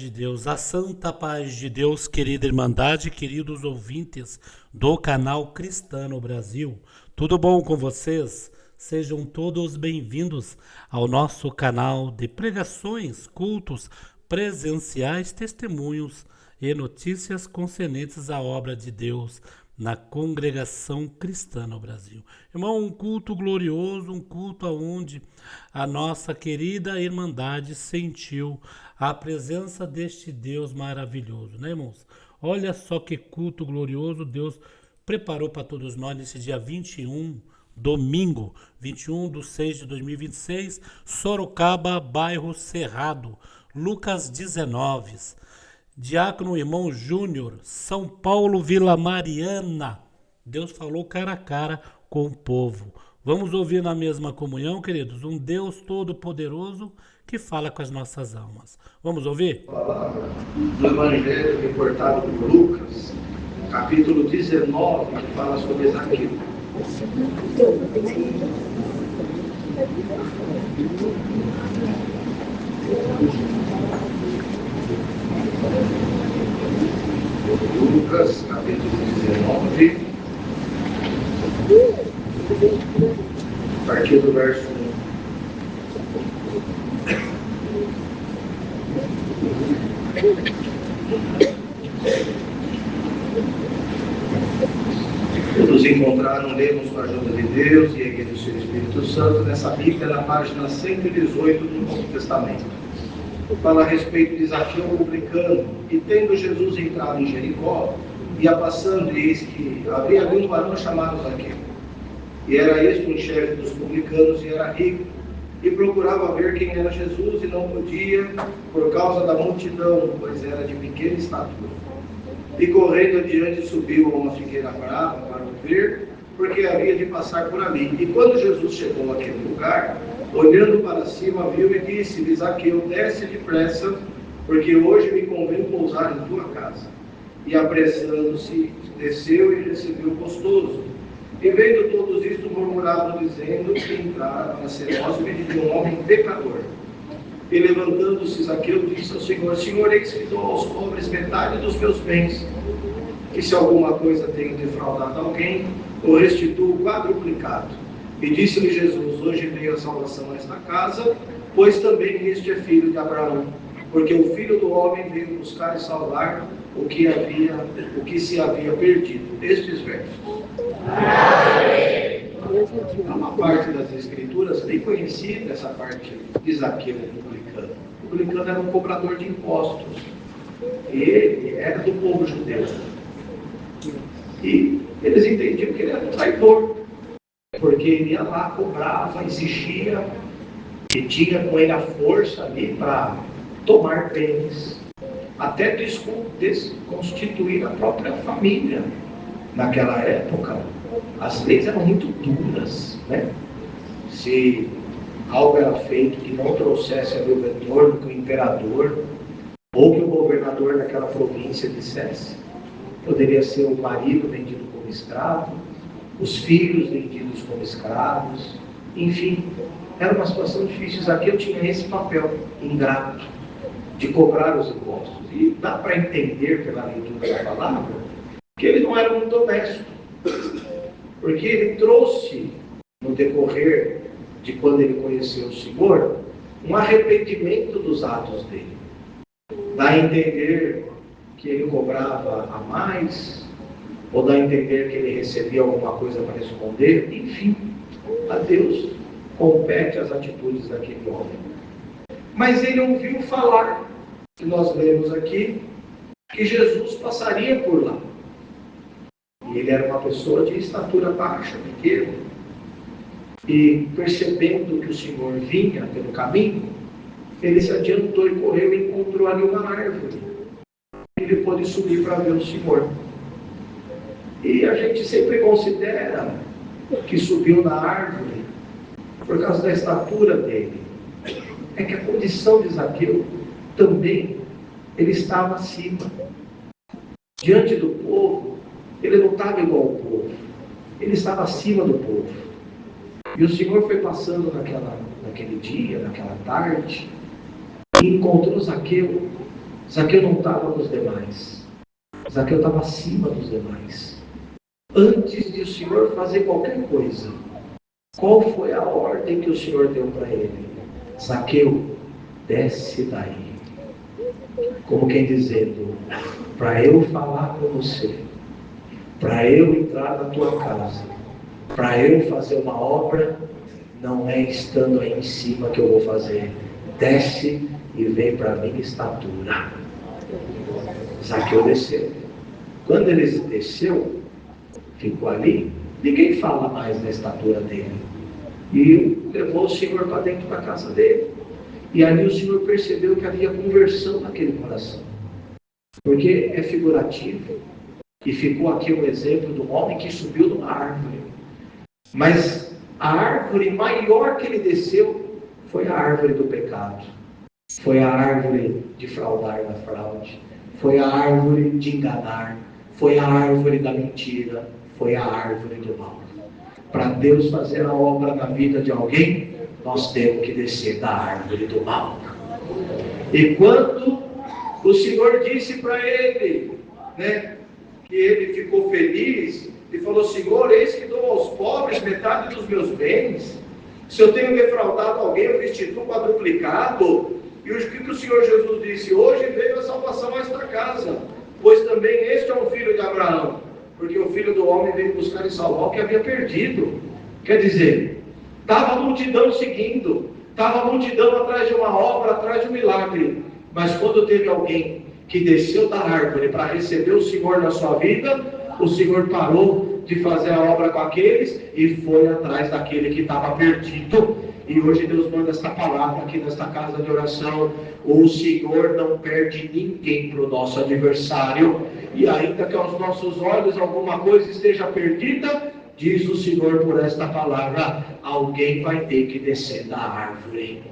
de Deus, a santa paz de Deus, querida Irmandade, queridos ouvintes do canal Cristano Brasil. Tudo bom com vocês? Sejam todos bem-vindos ao nosso canal de pregações, cultos presenciais, testemunhos e notícias concernentes à obra de Deus na Congregação Cristã no Brasil. Irmão, um culto glorioso, um culto onde a nossa querida Irmandade sentiu a presença deste Deus maravilhoso, né, irmãos? Olha só que culto glorioso Deus preparou para todos nós nesse dia 21, domingo, 21/6/2026, Sorocaba, bairro Cerrado, Lucas 19. Diácono irmão Júnior, São Paulo, Vila Mariana. Deus falou cara a cara com o povo. Vamos ouvir na mesma comunhão, queridos, um Deus todo-poderoso que fala com as nossas almas. Vamos ouvir? A palavra do Evangelho reportado por Lucas, capítulo 19, que fala sobre Zaqueu. Lucas, capítulo 19, a partir do verso 1. Todos encontraram, lemos com a ajuda de Deus e a igreja do seu Espírito Santo, nessa Bíblia, na página 118 do Novo Testamento. Fala a respeito de Zaqueu publicano. E tendo Jesus entrado em Jericó, ia passando, e eis que havia ali um varão chamado Zaqueu. E era este um chefe dos publicanos, e era rico, e procurava ver quem era Jesus, e não podia, por causa da multidão, pois era de pequena estatura. E correndo adiante, subiu a uma figueira brava para o ver, porque havia de passar por ali. E quando Jesus chegou àquele lugar, olhando para cima, viu e disse-lhe: Zaqueu, desce depressa, porque hoje me convém pousar em tua casa. E apressando-se, desceu e recebeu gostoso. E vendo todos isto, murmuravam, dizendo que entrara para ser hóspede de um homem pecador. E levantando-se, Zaqueu disse ao Senhor: Senhor, eis que dou aos pobres metade dos meus bens, que se alguma coisa tenho defraudado alguém, o restituo quadruplicado. E disse-lhe Jesus: hoje veio a salvação a esta casa, pois também este é filho de Abraão, porque o Filho do Homem veio buscar e salvar o que se havia perdido. Estes versos. Há uma parte das Escrituras bem conhecida, essa parte de Zaqueu, publicano. O publicano era um cobrador de impostos. Ele era do povo judeu. E eles entendiam que ele era um traidor, porque ele ia lá, cobrava, exigia, e tinha com ele a força ali para tomar bens, até desconstituir a própria família. Naquela época, as leis eram muito duras, né? Se algo era feito que não trouxesse ali o retorno que o imperador ou que o governador daquela província dissesse, poderia ser o marido vendido como escravo, os filhos vendidos como escravos, enfim, era uma situação difícil. Aqui eu tinha esse papel ingrato de cobrar os impostos. E dá para entender pela leitura da palavra que ele não era muito honesto, porque ele trouxe, no decorrer de quando ele conheceu o Senhor, um arrependimento dos atos dele. Dá a entender que ele cobrava a mais, ou dá a entender que ele recebia alguma coisa para responder. Enfim, a Deus compete as atitudes daquele homem. Mas ele ouviu falar, que nós lemos aqui, que Jesus passaria por lá. E ele era uma pessoa de estatura baixa, pequena. E percebendo que o Senhor vinha pelo caminho, ele se adiantou e correu e encontrou ali uma árvore. Ele pôde subir para ver o Senhor. E a gente sempre considera que subiu na árvore por causa da estatura dele. É que a condição de Zaqueu também, ele estava acima. Diante do povo, ele não estava igual ao povo. Ele estava acima do povo. E o Senhor foi passando naquele dia, naquela tarde, e encontrou Zaqueu Zaqueu não estava com os demais. Zaqueu estava acima dos demais. Antes de o Senhor fazer qualquer coisa, qual foi a ordem que o Senhor deu para ele? Zaqueu, desce daí. Como quem dizendo, para eu falar com você, para eu entrar na tua casa, para eu fazer uma obra, não é estando aí em cima que eu vou fazer. Desce e vem para a minha estatura. Zaqueu desceu. Quando ele desceu, ficou ali, ninguém fala mais da estatura dele. E levou o Senhor para dentro da casa dele. E ali o Senhor percebeu que havia conversão naquele coração. Porque é figurativo. E ficou aqui um exemplo de um homem que subiu numa árvore. Mas a árvore maior que ele desceu foi a árvore do pecado. Foi a árvore de fraudar na fraude. Foi a árvore de enganar. Foi a árvore da mentira. Foi a árvore do mal. Para Deus fazer a obra na vida de alguém, nós temos que descer da árvore do mal. E quando o Senhor disse para ele, que ele ficou feliz e falou: Senhor, eis que dou aos pobres metade dos meus bens. Se eu tenho defraudado alguém, eu restituo quadruplicado. E o que o Senhor Jesus disse? Hoje veio a salvação a esta casa, pois também este é um filho de Abraão, porque o Filho do Homem veio buscar e salvar o que havia perdido. Quer dizer, estava a multidão seguindo, estava a multidão atrás de uma obra, atrás de um milagre. Mas quando teve alguém que desceu da árvore para receber o Senhor na sua vida, o Senhor parou de fazer a obra com aqueles e foi atrás daquele que estava perdido. E hoje Deus manda esta palavra aqui nesta casa de oração: o Senhor não perde ninguém para o nosso adversário. E ainda que aos nossos olhos alguma coisa esteja perdida, diz o Senhor por esta palavra: alguém vai ter que descer da árvore.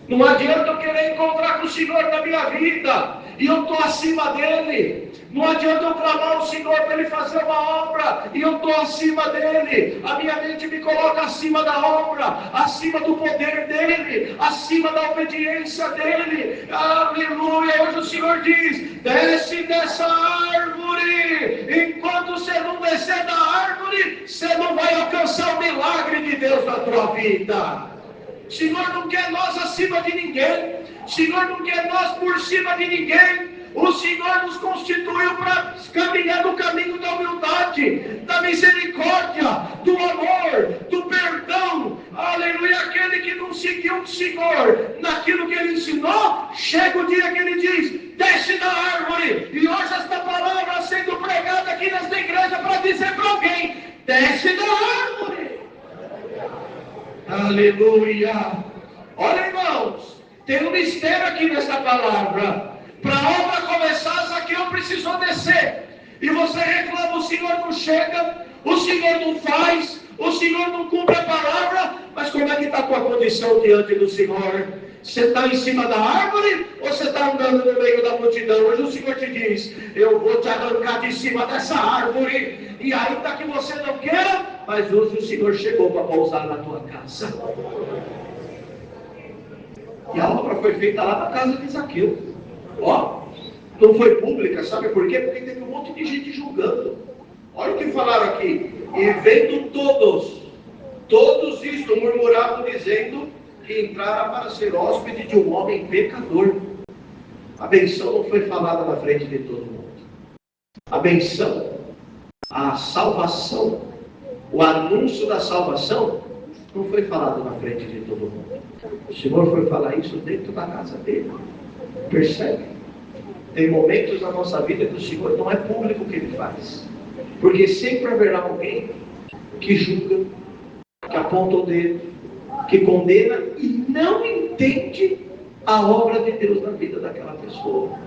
Não adianta eu querer encontrar com o Senhor na minha vida e eu estou acima dele. Não adianta eu clamar ao Senhor para ele fazer uma obra e eu estou acima dele. A minha mente me coloca acima da obra, acima do poder dele, acima da obediência dele. Aleluia! Hoje o Senhor diz: desce dessa árvore. Enquanto você não descer da árvore, você não vai alcançar o milagre de Deus na tua vida. O Senhor não quer nós acima de ninguém. O Senhor não quer nós por cima de ninguém. O Senhor nos constituiu para caminhar no caminho da humildade, da misericórdia, do amor, do perdão. Aleluia! Aquele que não seguiu o Senhor naquilo que ele ensinou, chega o dia que ele diz: desce da árvore. E hoje esta palavra sendo pregada aqui nesta igreja para dizer para alguém: desce da árvore. Aleluia! Olha, irmãos, tem um mistério aqui nesta palavra. Para a obra começar, Zaqueu precisou descer. E você reclama: o Senhor não chega, o Senhor não faz, o Senhor não cumpre a palavra. Mas como é que está a tua condição diante do Senhor? Você está em cima da árvore ou você está andando no meio da multidão? Hoje o Senhor te diz: eu vou te arrancar de cima dessa árvore. E ainda que você não queira, mas hoje o Senhor chegou para pousar na tua casa. E a obra foi feita lá na casa de Zaqueu. Não foi pública, sabe por quê? Porque teve um monte de gente julgando. Olha o que falaram aqui: e vendo todos isto murmuravam, dizendo que entrara para ser hóspede de um homem pecador. A benção não foi falada na frente de todo mundo. A benção, a salvação, o anúncio da salvação não foi falado na frente de todo mundo. O Senhor foi falar isso dentro da casa dele. Percebe? Tem momentos na nossa vida que o Senhor não é público o que ele faz, porque sempre haverá alguém que julga, que aponta o dedo, que condena e não entende a obra de Deus na vida daquela pessoa.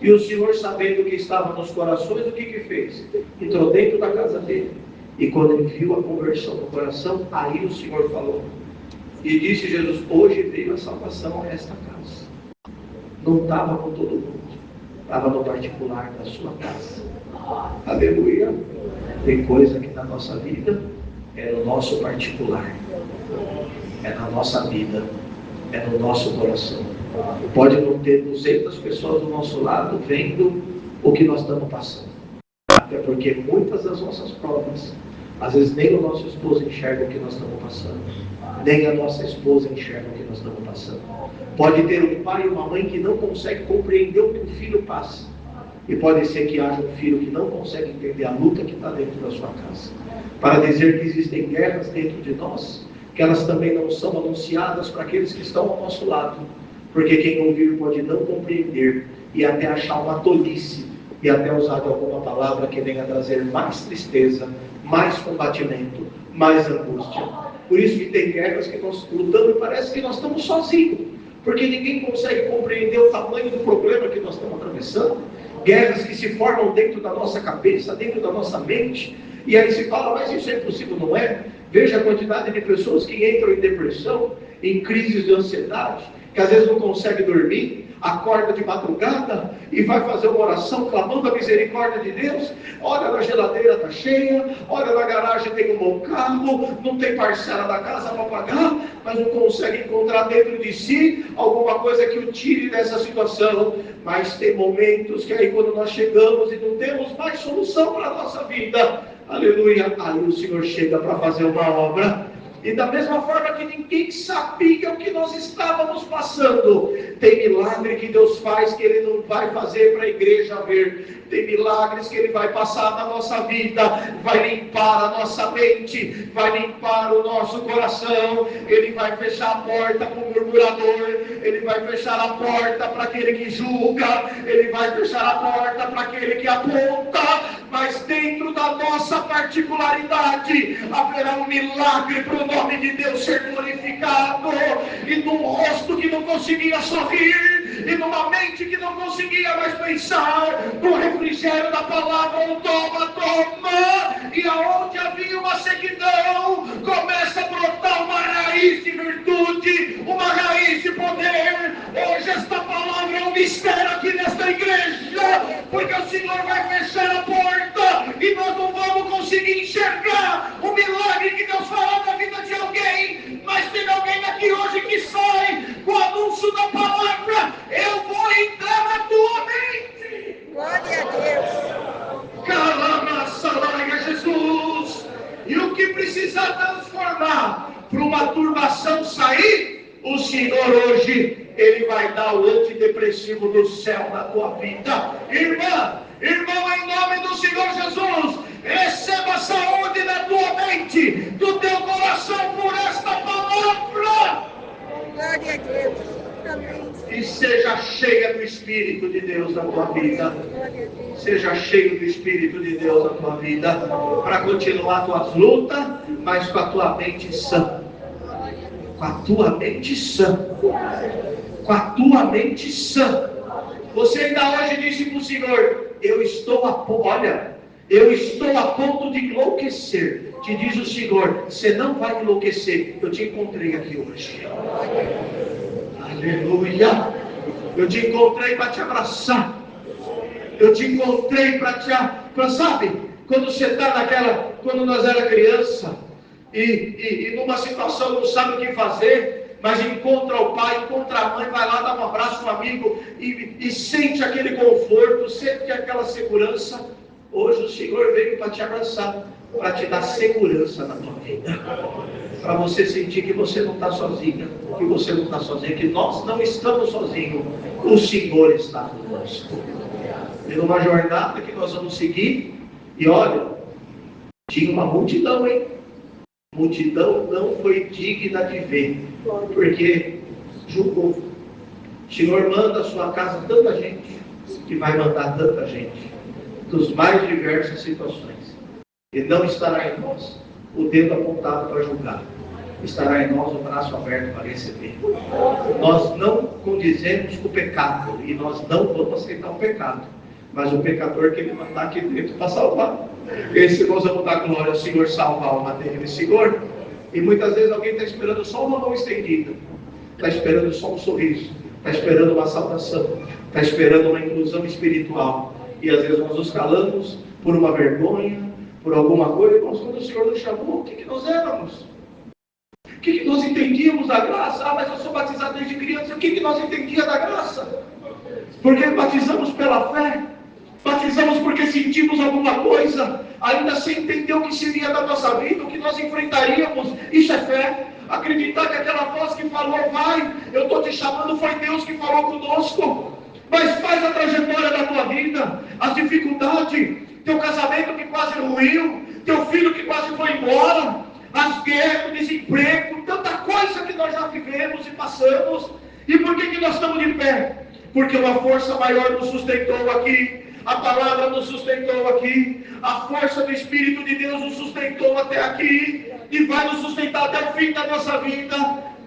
E o Senhor, sabendo o que estava nos corações, o que fez? Entrou dentro da casa dele, e quando ele viu a conversão no coração, aí o Senhor falou e disse: Jesus, hoje veio a salvação a esta casa. Não estava com todo mundo, estava no particular da sua casa. Aleluia! Tem coisa que na nossa vida é no nosso particular, é na nossa vida, é no nosso coração. Pode não ter 200 pessoas do nosso lado vendo o que nós estamos passando. Até porque muitas das nossas provas, às vezes nem o nosso esposo enxerga o que nós estamos passando. Nem a nossa esposa enxerga o que nós estamos passando. Pode ter um pai e uma mãe que não consegue compreender o que o filho passa. E pode ser que haja um filho que não consegue entender a luta que está dentro da sua casa. Para dizer que existem guerras dentro de nós, que elas também não são anunciadas para aqueles que estão ao nosso lado. Porque quem ouvir pode não compreender e até achar uma tolice e até usar de alguma palavra que venha trazer mais tristeza, mais combatimento, mais angústia. Por isso que tem guerras que nós lutamos e parece que nós estamos sozinhos, porque ninguém consegue compreender o tamanho do problema que nós estamos atravessando. Guerras que se formam dentro da nossa cabeça, dentro da nossa mente, e aí se fala, mas isso é impossível, não é? Veja a quantidade de pessoas que entram em depressão, em crises de ansiedade, que às vezes não consegue dormir, acorda de madrugada e vai fazer uma oração clamando a misericórdia de Deus. Olha, na geladeira está cheia, olha, na garagem tem um bom carro, não tem parcela da casa para pagar, mas não consegue encontrar dentro de si alguma coisa que o tire dessa situação. Mas tem momentos que aí quando nós chegamos e não temos mais solução para a nossa vida, aleluia, aí o Senhor chega para fazer uma obra. E da mesma forma que ninguém sabia o que nós estávamos passando, tem milagre que Deus faz que Ele não vai fazer para a igreja ver. Tem milagres que Ele vai passar na nossa vida, vai limpar a nossa mente, vai limpar o nosso coração. Ele vai fechar a porta para o murmurador, Ele vai fechar a porta para aquele que julga, Ele vai fechar a porta para aquele que aponta. Mas dentro da nossa particularidade haverá um milagre para o nome de Deus ser glorificado. E num rosto que não conseguia sorrir, e numa mente que não conseguia mais pensar, no refrigério da palavra, toma, e aonde havia uma sequidão, começa a brotar uma raiz de virtude, uma raiz de poder. Hoje esta palavra é um mistério aqui nesta igreja, porque o Senhor vai fechar a porta e nós não vamos conseguir enxergar o milagre que Deus fará na vida de alguém, mas tem alguém aqui hoje que sai com o anúncio da palavra: eu vou entrar na tua mente. Glória a Deus. Calama, Jesus. E o que precisar transformar para uma turbação sair, o Senhor hoje, Ele vai dar o antidepressivo do céu na tua vida. Irmão, em nome do Senhor Jesus, receba a saúde na tua mente, do teu coração, por esta palavra. Glória a Deus. Amém. E seja cheia do Espírito de Deus na tua vida. Glória a Deus. Seja cheio do Espírito de Deus na tua vida, para continuar tuas lutas, mas com a tua mente sã. Com a tua mente sã. Com a tua mente sã. Você ainda hoje disse para o Senhor: eu estou a ponto de enlouquecer. Te diz o Senhor: você não vai enlouquecer. Eu te encontrei aqui hoje. Aleluia. Eu te encontrei para te abraçar. Eu te encontrei para sabe, quando você está quando nós era criança e numa situação não sabe o que fazer, mas encontra o pai, encontra a mãe, vai lá dar um abraço no amigo e sente aquele conforto, sente aquela segurança. Hoje o Senhor veio para te abraçar, para te dar segurança na tua vida, para você sentir que você não está sozinha, que você não está sozinha, que nós não estamos sozinhos, o Senhor está conosco. E numa jornada que nós vamos seguir, e olha, tinha uma multidão, hein? Multidão não foi digna de ver, porque julgou. O Senhor manda a sua casa tanta gente, que vai mandar tanta gente, dos mais diversas situações. E não estará em nós o dedo apontado para julgar, estará em nós o braço aberto para receber. Nós não condizemos com o pecado, e nós não vamos aceitar o pecado, mas o pecador que Ele mandar aqui dentro para salvar, esse nós vamos dar glória ao Senhor, salvar a alma dele, Senhor. E muitas vezes alguém está esperando só uma mão estendida, está esperando só um sorriso, está esperando uma saudação, está esperando uma inclusão espiritual, e às vezes nós nos calamos por uma vergonha, por alguma coisa. Irmãos, quando o Senhor nos chamou, o que nós éramos? que nós entendíamos da graça? Ah, mas eu sou batizado desde criança. O que nós entendíamos da graça? Porque batizamos pela fé. Batizamos porque sentimos alguma coisa, ainda sem entender o que seria da nossa vida, o que nós enfrentaríamos. Isso é fé. Acreditar que aquela voz que falou, vai, eu estou te chamando, foi Deus que falou conosco. Mas faz a trajetória da tua vida, as dificuldades, teu casamento que quase ruiu, teu filho que quase foi embora, as guerras, o desemprego, tanta coisa que nós já vivemos e passamos. E por que nós estamos de pé? Porque uma força maior nos sustentou aqui. A palavra nos sustentou aqui, a força do Espírito de Deus nos sustentou até aqui, e vai nos sustentar até o fim da nossa vida,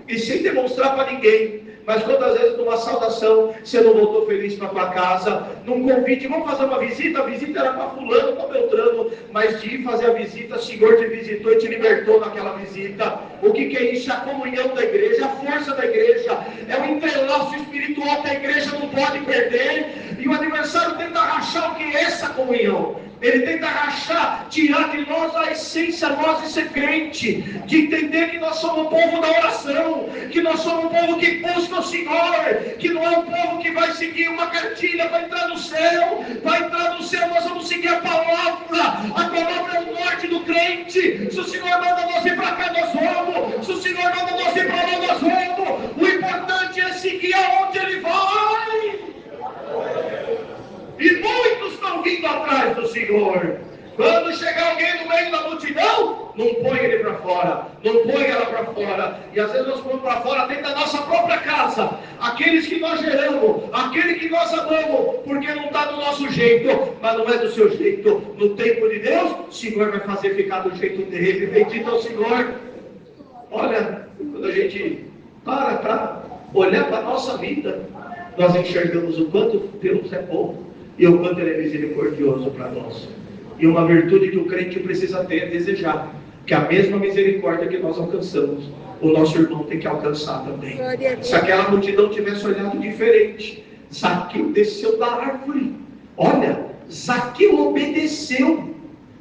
e sem demonstrar para ninguém. Mas quantas vezes numa saudação você não voltou feliz para tua casa, num convite, vamos fazer uma visita, a visita era para fulano, para Beltrano, mas de ir fazer a visita, o Senhor te visitou e te libertou naquela visita. O que é isso? É a comunhão da igreja, a força da igreja, é o entrelaço espiritual que a igreja não pode perder, e o adversário tenta rachar o que é essa comunhão. Ele tenta rachar, tirar de nós a essência nossa de ser crente, de entender que nós somos um povo da oração, que nós somos um povo que busca o Senhor, que não é um povo que vai seguir uma cartilha para entrar no céu. Para entrar no céu nós vamos seguir a palavra é o norte do crente. Se o Senhor manda nós ir para cá, nós vamos. Se o Senhor manda nós ir para lá, nós vamos. O importante é seguir aonde Ele vai. E muitos estão vindo atrás do Senhor. Quando chegar alguém no meio da multidão, não põe ele para fora, não põe ela para fora. E às vezes nós pomos para fora dentro da nossa própria casa, aqueles que nós geramos, aquele que nós amamos, porque não está do nosso jeito, mas não é do seu jeito. No tempo de Deus, o Senhor vai fazer ficar do jeito dele. Bendito é o Senhor. Olha, quando a gente para olhar para a nossa vida, nós enxergamos o quanto Deus é bom e o quanto Ele é misericordioso para nós. E uma virtude que o crente precisa ter é desejar que a mesma misericórdia que nós alcançamos, o nosso irmão tem que alcançar também. Se aquela multidão tivesse olhado diferente, Zaqueu desceu da árvore. Olha, Zaqueu obedeceu.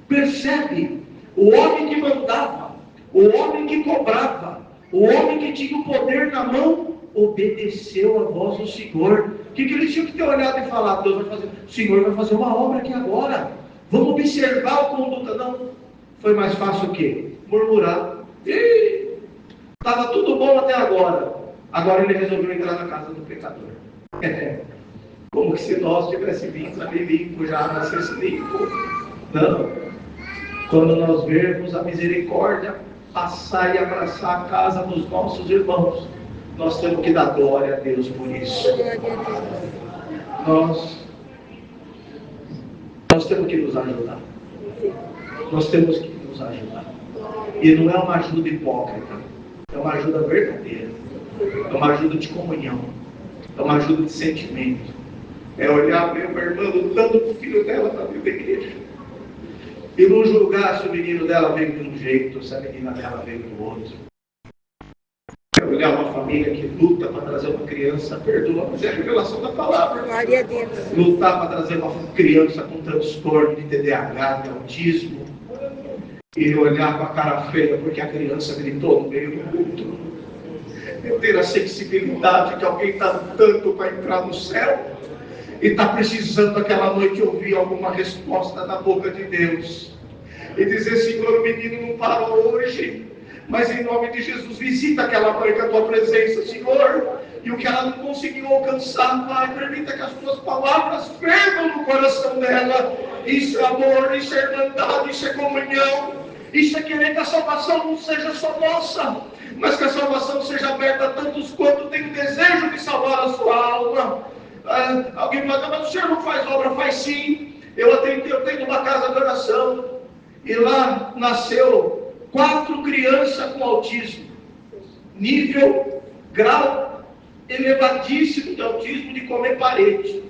Percebe? O homem que mandava, o homem que cobrava, o homem que tinha o poder na mão, obedeceu a voz do Senhor. O que ele tinha que ter olhado e falado? Deus vai fazer, o Senhor vai fazer uma obra aqui agora. Vamos observar a conduta. Não. Foi mais fácil o quê? Murmurar. Estava tudo bom até agora. Agora ele resolveu entrar na casa do pecador. Como que se nós tivéssemos vindo ali limpo, já nascesse limpo. Não. Quando nós vermos a misericórdia passar e abraçar a casa dos nossos irmãos, nós temos que dar glória a Deus por isso. Nós temos que nos ajudar. Nós temos que nos ajudar. E não é uma ajuda hipócrita. É uma ajuda verdadeira. É uma ajuda de comunhão. É uma ajuda de sentimento. É olhar para uma irmã lutando para o filho dela para vir para a igreja. E não julgar se o menino dela veio de um jeito, se a menina dela veio do outro. É olhar uma família que luta para trazer uma criança, perdoa, mas é a revelação da palavra. Glória a Deus. Lutar para trazer uma criança com transtorno de TDAH, de autismo, e olhar com a cara feia porque a criança gritou no meio do culto. É ter a sensibilidade que alguém está lutando para entrar no céu e está precisando aquela noite ouvir alguma resposta da boca de Deus. E dizer, Senhor, o menino não parou hoje, mas em nome de Jesus, visita aquela mãe com a tua presença, Senhor. E o que ela não conseguiu alcançar, Pai, permita que as tuas palavras fervam no coração dela. Isso é amor, isso é irmandade, isso é comunhão. Isso é querer que a salvação não seja só nossa, mas que a salvação seja aberta a tantos quanto tem o desejo de salvar a sua alma. Alguém pode dizer, mas o senhor não faz obra? Faz sim. Eu tenho uma casa de oração, e lá nasceu 4 crianças com autismo, nível, grau elevadíssimo de autismo, de comer parede.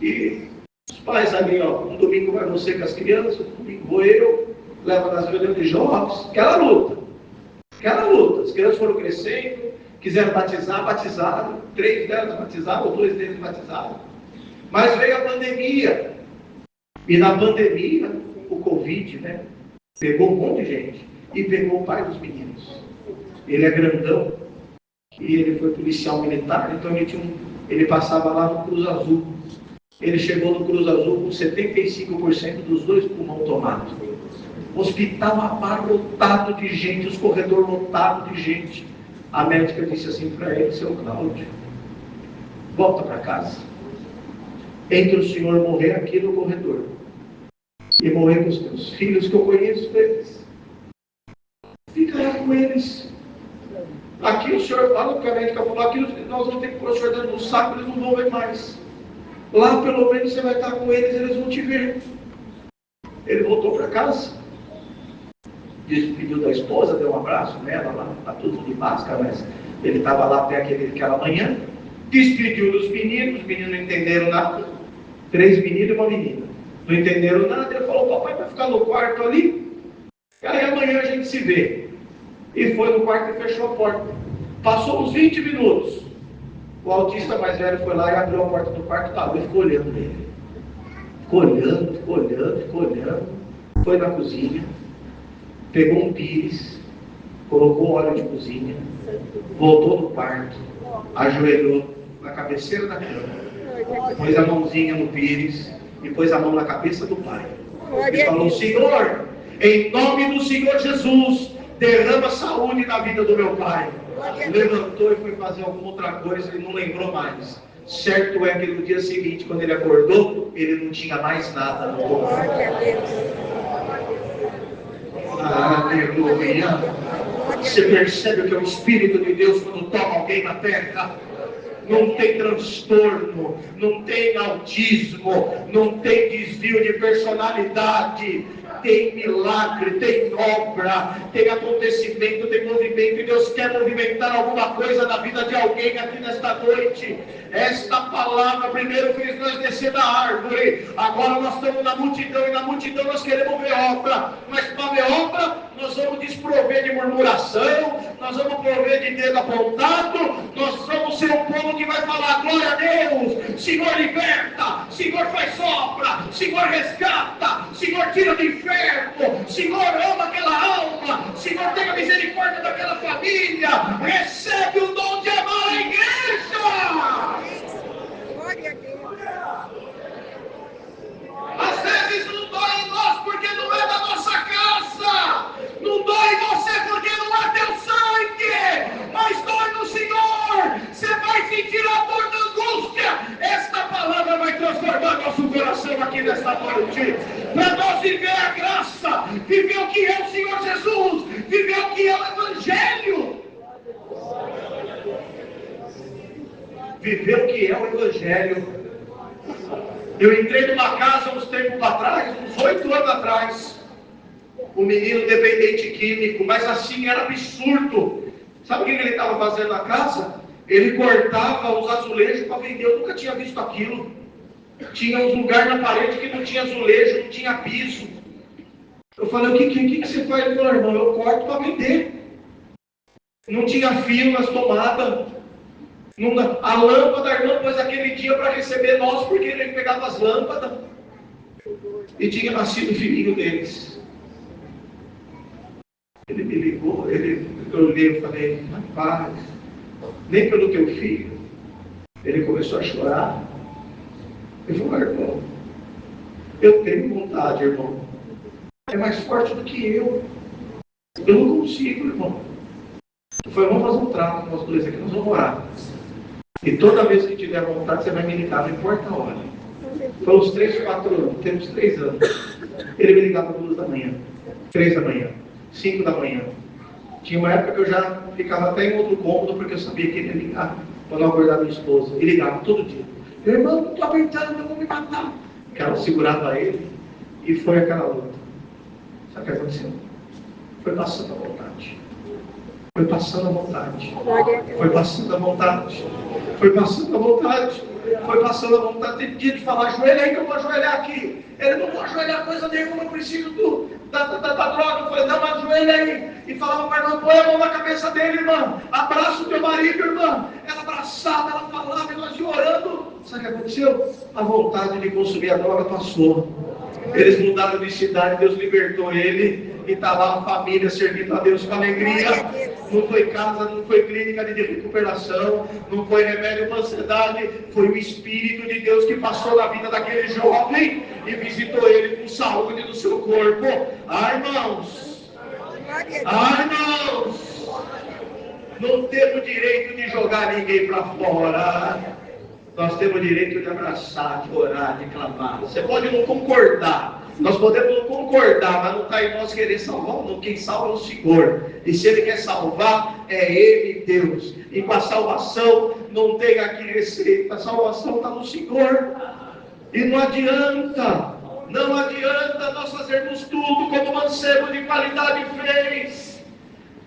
E os pais ali, um domingo vai você com as crianças, um domingo vou eu, leva nas reuniões de jovens, aquela luta. As crianças foram crescendo, quiseram batizar, batizaram, 3 delas batizaram, 2 deles batizaram. Mas veio a pandemia, e na pandemia, o Covid, pegou um monte de gente, e pegou o pai dos meninos. Ele é grandão e ele foi policial militar, então ele passava lá no Cruz Azul. Ele chegou no Cruz Azul com 75% dos 2 pulmões tomados. Hospital abarrotado de gente, os corredores lotados de gente. A médica disse assim para ele: seu Cláudio, volta para casa. Entre o senhor morrer aqui no corredor e morrer com os meus filhos, que eu conheço eles, fica lá com eles. Aqui o senhor fala, que a médica falou, aqui nós vamos ter que pôr o senhor dentro do saco, eles não vão ver mais. Lá pelo menos você vai estar com eles vão te ver. Ele voltou para casa, despediu da esposa, deu um abraço nela, lá está tudo de máscara, mas ele estava lá até aquela manhã, despediu dos meninos, os meninos não entenderam nada, 3 meninos e uma menina, não entenderam nada, ele falou: papai vai ficar no quarto ali, aí amanhã a gente se vê. E foi no quarto e fechou a porta. Passou uns 20 minutos, o autista mais velho foi lá e abriu a porta do quarto, e ficou olhando ele. Ficou olhando, foi na cozinha, pegou um pires, colocou óleo de cozinha, voltou no quarto, ajoelhou na cabeceira da cama, pôs a mãozinha no pires e pôs a mão na cabeça do pai. E falou: Senhor, em nome do Senhor Jesus, derrama saúde na vida do meu pai. Levantou e foi fazer alguma outra coisa e não lembrou mais. Certo é que no dia seguinte, quando ele acordou, ele não tinha mais nada no corpo. Aleluia. Você percebe que é o Espírito de Deus, quando toma alguém na terra, não tem transtorno, não tem autismo, não tem desvio de personalidade, tem milagre, tem obra, tem acontecimento, tem movimento, e Deus quer movimentar alguma coisa na vida de alguém aqui nesta noite. Esta palavra primeiro fez nós descer da árvore, agora nós estamos na multidão, e na multidão nós queremos ver obra, mas para ver obra nós vamos desprover de murmuração, nós vamos prover de dedo apontado, nós vamos ser um povo que vai falar: glória a Deus, Senhor liberta, Senhor faz obra, Senhor resgata, Senhor tira do inferno, Senhor ama aquela alma, Senhor tenha misericórdia daquela família, recebe o dom de amar a igreja. Glória a Deus. Às vezes não dói em nós porque não é da nossa casa, não dói em você porque não é teu sangue, mas dói no Senhor. Você vai sentir a dor da angústia. Esta palavra vai transformar nosso coração aqui nesta noite, para nós viver a graça, viver o que é o Senhor Jesus, viver o que é o Evangelho, viver o que é o Evangelho. Eu entrei numa casa uns tempos atrás, uns 8 anos atrás, um menino dependente químico, mas assim era absurdo. Sabe o que ele estava fazendo na casa? Ele cortava os azulejos para vender. Eu nunca tinha visto aquilo. Tinha uns lugares na parede que não tinha azulejo, não tinha piso. Eu falei: o que você faz? Ele falou: irmão, eu corto para vender. Não tinha fio nas tomadas. A lâmpada, a irmã pôs aquele dia para receber nós, porque ele pegava as lâmpadas. E tinha nascido o filhinho deles. Ele me ligou, eu olhei e falei: rapaz, nem pelo teu filho. Ele começou a chorar. Ele falou: irmão, eu tenho vontade, irmão. É mais forte do que eu. Eu não consigo, irmão. Eu falei: vamos fazer um trato nós dois aqui, nós vamos orar. E toda vez que tiver vontade, você vai me ligar, não importa a hora. Foi uns 3, 4 anos, temos 3 anos. Ele me ligava 2 da manhã, 3 da manhã, 5 da manhã. Tinha uma época que eu já ficava até em outro cômodo, porque eu sabia que ele ia ligar para não acordar minha esposa. Ele ligava todo dia: irmão, não estou aguentando, eu vou me matar. Que ela segurava ele, e foi aquela luta. Sabe o que aconteceu? Foi passando a vontade. Foi passando a vontade. Foi passando a vontade. Foi passando a vontade. Foi passando a vontade. Tem dia de falar: ajoelha aí que eu vou ajoelhar aqui. Ele: não vou ajoelhar coisa nenhuma, eu preciso da droga. Eu falei: não, ajoelha aí. E falava para a irmã: põe a mão na cabeça dele, irmã. Abraça o teu marido, irmã. Ela abraçava, ela falava, e nós ia orando. sabe o que aconteceu? A vontade de consumir a droga passou. Eles mudaram de cidade, Deus libertou ele, e está lá a família servindo a Deus com alegria. Não foi casa, não foi clínica de recuperação, não foi remédio para ansiedade, foi o Espírito de Deus que passou na vida daquele jovem e visitou ele com saúde do seu corpo. Ai, irmãos! Ai, irmãos! Não temos direito de jogar ninguém para fora. Nós temos o direito de abraçar, de orar, de clamar. Você pode não concordar. Nós podemos não concordar, mas não está em nós querer salvar. Não. Quem salva é o Senhor. E se Ele quer salvar, é Ele, Deus. E com a salvação, não tem aqui receita. A salvação está no Senhor. E não adianta nós fazermos tudo como o mancebo de qualidade fez.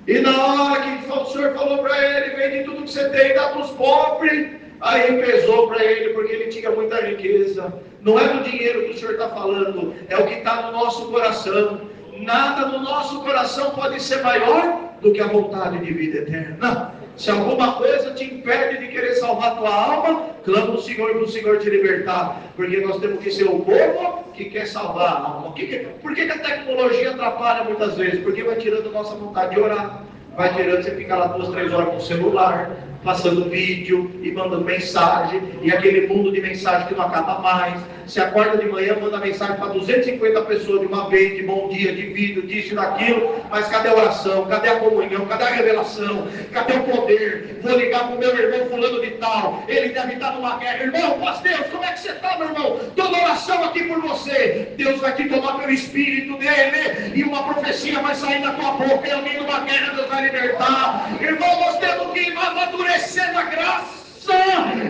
E na hora que o Senhor falou para ele, vende tudo que você tem e dá para os pobres. Aí pesou para ele, porque ele tinha muita riqueza. Não é do dinheiro que o Senhor está falando, é o que está no nosso coração. Nada no nosso coração pode ser maior do que a vontade de vida eterna. Se alguma coisa te impede de querer salvar a tua alma, clama o Senhor para o Senhor te libertar. Porque nós temos que ser o povo que quer salvar a alma. Por que a tecnologia atrapalha muitas vezes? Porque vai tirando a nossa vontade de orar. Vai tirando, você fica lá 2, 3 horas com o celular, passando vídeo e mandando mensagem, e aquele mundo de mensagem que não acaba mais. Você acorda de manhã, manda mensagem para 250 pessoas de uma vez, de bom dia, de vídeo, disso e daquilo, mas cadê a oração? Cadê a comunhão? Cadê a revelação? Cadê o poder? Vou ligar para o meu irmão fulano de tal, ele deve estar numa guerra. Irmão, mas Deus, como é que você está, meu irmão? Toda oração aqui por você. Deus vai te tomar pelo Espírito dele, e uma profecia vai sair da tua boca, e alguém numa guerra Deus vai libertar. Irmão, nós temos que amadurecer na graça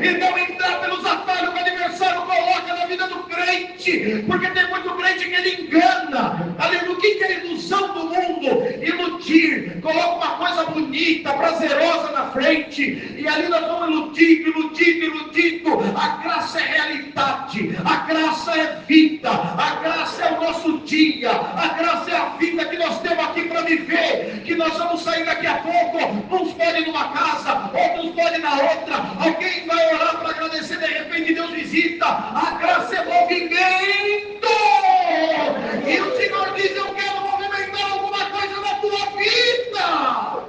e não entrar pelos atalhos que o adversário coloca na vida do crente, porque tem muito crente que ele engana. Ali no que é a ilusão do mundo? Iludir, coloca uma coisa bonita, prazerosa na frente, e ali nós vamos iludindo. A graça é realidade, a graça é vida, a graça é o nosso dia, a graça é a vida que nós temos aqui para viver, que nós vamos sair daqui a pouco. Uns podem numa casa, outros podem na outra. Alguém vai orar para agradecer, de repente Deus visita. A graça é movimento, e o Senhor diz: eu quero movimentar alguma coisa na tua vida.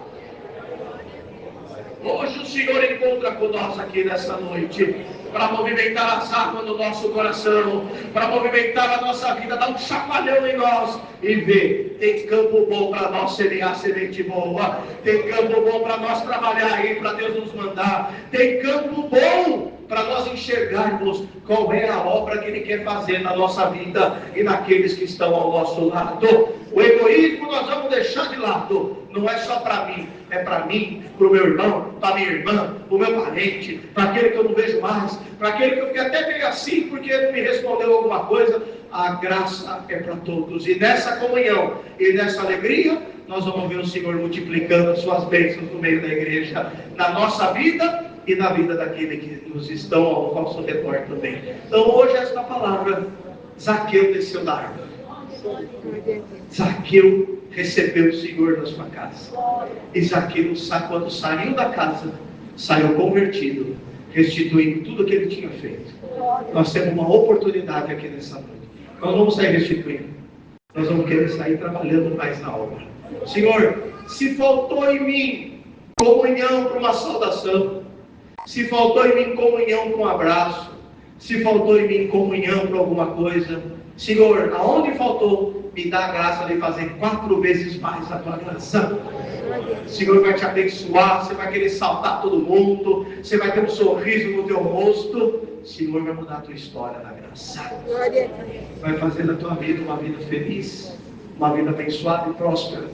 Hoje o Senhor encontra com nós aqui nessa noite para movimentar as águas do nosso coração, para movimentar a nossa vida, dar um chacoalhão em nós e ver, tem campo bom para nós semear semente boa, tem campo bom para nós trabalhar aí, para Deus nos mandar, tem campo bom para nós enxergarmos qual é a obra que Ele quer fazer na nossa vida e naqueles que estão ao nosso lado. O egoísmo nós vamos deixar de lado. Não é só para mim, é para mim, para o meu irmão, para minha irmã, para o meu parente, para aquele que eu não vejo mais, para aquele que eu fiquei até meio assim porque ele me respondeu alguma coisa. A graça é para todos, e nessa comunhão e nessa alegria nós vamos ver o Senhor multiplicando as suas bênçãos no meio da igreja, na nossa vida e na vida daqueles que nos estão ao nosso redor também. Então hoje esta palavra: Zaqueu desceu da árvore. Zaqueu recebeu o Senhor na sua casa. E Zaqueu, quando saiu da casa, saiu convertido, restituindo tudo o que ele tinha feito. Nós temos uma oportunidade aqui nessa noite. Nós vamos sair restituindo. Nós vamos querer sair trabalhando mais na obra. Senhor, se faltou em mim comunhão para uma saudação, se faltou em mim comunhão para um abraço, se faltou em mim comunhão para alguma coisa, Senhor, aonde faltou, me dá a graça de fazer 4 vezes mais a tua graça. O Senhor vai te abençoar, você vai querer saudar todo mundo, você vai ter um sorriso no teu rosto. O Senhor vai mudar a tua história na graça. Vai fazer da tua vida uma vida feliz, uma vida abençoada e próspera.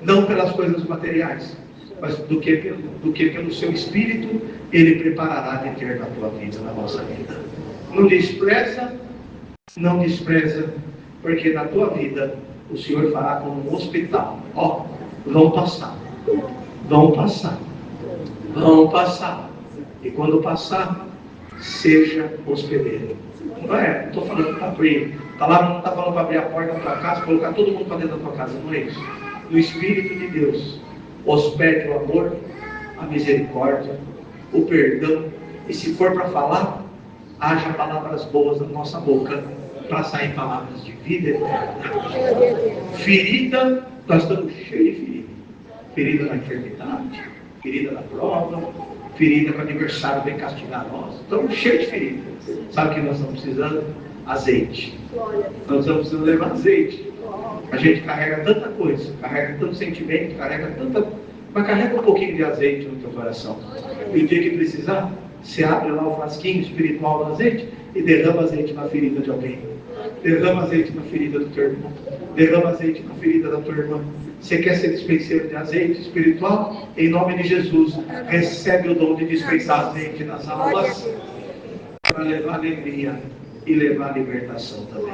Não pelas coisas materiais, mas do que pelo seu Espírito Ele preparará de ter na tua vida, na nossa vida. Não despreza, porque na tua vida o Senhor fará como um hospital. Vão passar. E quando passar, seja hospedeiro. Não estou falando para abrir. A palavra não está falando para abrir a porta da tua casa, colocar todo mundo para dentro da tua casa. Não é isso. No Espírito de Deus, hospede o amor, a misericórdia, o perdão. E se for para falar, haja palavras boas na nossa boca, para sair palavras de vida eterna. Ferida, nós estamos cheios de ferida. Ferida na enfermidade, ferida na prova, ferida com o adversário vem castigar nós. Estamos cheios de ferida. Sabe o que nós estamos precisando? Azeite. Nós estamos precisando levar azeite. A gente carrega tanta coisa, carrega tanto sentimento, mas carrega um pouquinho de azeite no teu coração. E o dia que precisar, você abre lá o frasquinho espiritual do azeite e derrama azeite na ferida de alguém. Derrama azeite na ferida do teu irmão. Derrama azeite na ferida da tua irmã. Você quer ser dispenseiro de azeite espiritual? Em nome de Jesus, recebe o dom de dispensar azeite nas almas para levar alegria e levar libertação também.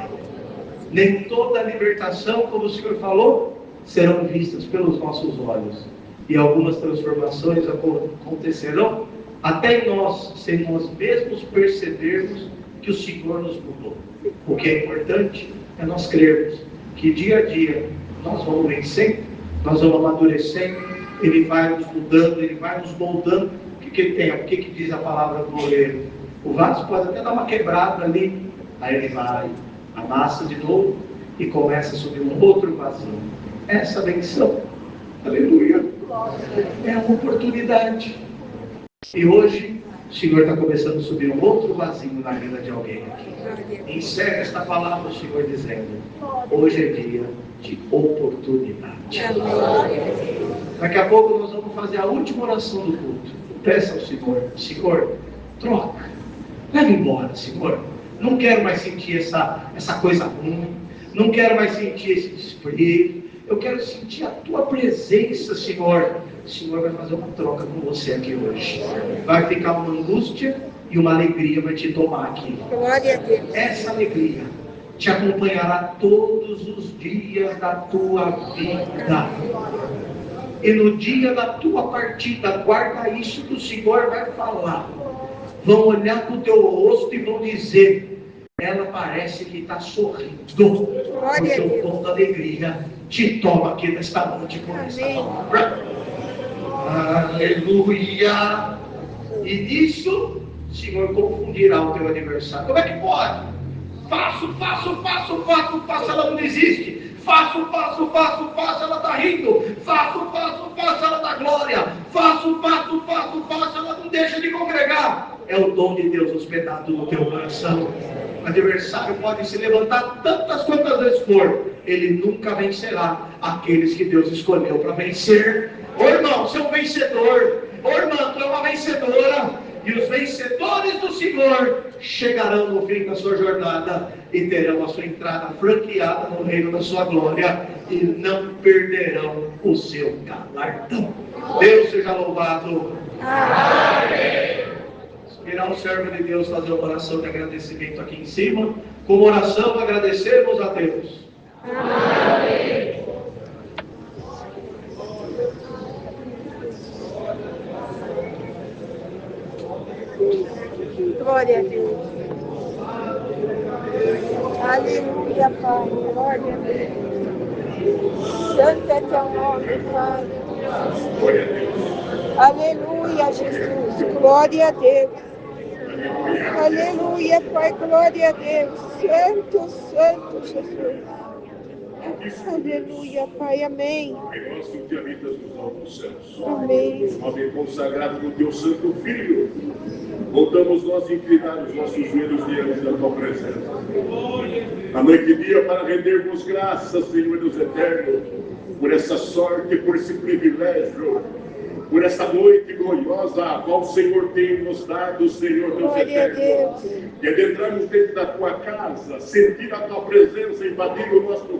Nem toda libertação, como o Senhor falou, serão vistas pelos nossos olhos. E algumas transformações acontecerão até em nós, sem nós mesmos percebermos que o Senhor nos mudou. O que é importante é nós crermos que dia a dia nós vamos vencendo, nós vamos amadurecendo, Ele vai nos mudando, Ele vai nos moldando. O que Ele tem? O que diz a palavra do oleiro? O vaso pode até dar uma quebrada ali, aí ele vai, amassa de novo e começa a subir um outro vasinho. Essa benção, aleluia, é uma oportunidade. E hoje o Senhor está começando a subir um outro vasinho na vida de alguém aqui. Encerra esta palavra o Senhor dizendo: hoje é dia de oportunidade. Daqui a pouco nós vamos fazer a última oração do culto. Peça ao Senhor: Senhor, troca, leva embora, Senhor. Não quero mais sentir essa coisa ruim. Não quero mais sentir esse desprezo. Eu quero sentir a tua presença, Senhor. O Senhor vai fazer uma troca com você aqui hoje. Vai ficar uma angústia e uma alegria vai te tomar aqui. Glória a Deus. Essa alegria te acompanhará todos os dias da tua vida. E no dia da tua partida, guarda isso que o Senhor vai falar. Vão olhar para o teu rosto e vão dizer: ela parece que está sorrindo. Porque o dom da alegria te toma aqui nesta noite com essa palavra. Aleluia! E nisso, o Senhor confundirá o teu adversário. Como é que pode? Faço, ela não desiste. Faço, ela está rindo. Faço, ela dá glória. Faço, ela não deixa de congregar. É o dom de Deus hospedado no teu coração. O adversário pode se levantar tantas quantas vezes for, ele nunca vencerá aqueles que Deus escolheu para vencer. Ô irmão, você é um vencedor. Ô irmã, tu é uma vencedora. E os vencedores do Senhor chegarão no fim da sua jornada e terão a sua entrada franqueada no reino da sua glória e não perderão o seu galardão. Deus seja louvado. Amém. Irá o servo de Deus fazer uma oração de agradecimento aqui em cima. Como oração, agradecemos a Deus. Amém. Glória a Deus. Aleluia, Pai. Glória a Deus. Santo é teu nome, Pai. Aleluia, Jesus. Glória a Deus. Aleluia, Pai. Glória a Deus. Santo Jesus. Aleluia, Pai. Amém. Nós que te habitas nos altos céus. Amém. Nome consagrado do teu santo Filho. Voltamos nós a inclinar os nossos joelhos diante da tua presença. A noite e dia para rendermos graças, Senhor Deus eterno, por essa sorte, por esse privilégio, por essa noite gloriosa a qual o Senhor tem nos dado, Senhor Deus eterno. E adentrarmos dentro da tua casa, sentir a tua presença, invadir o nosso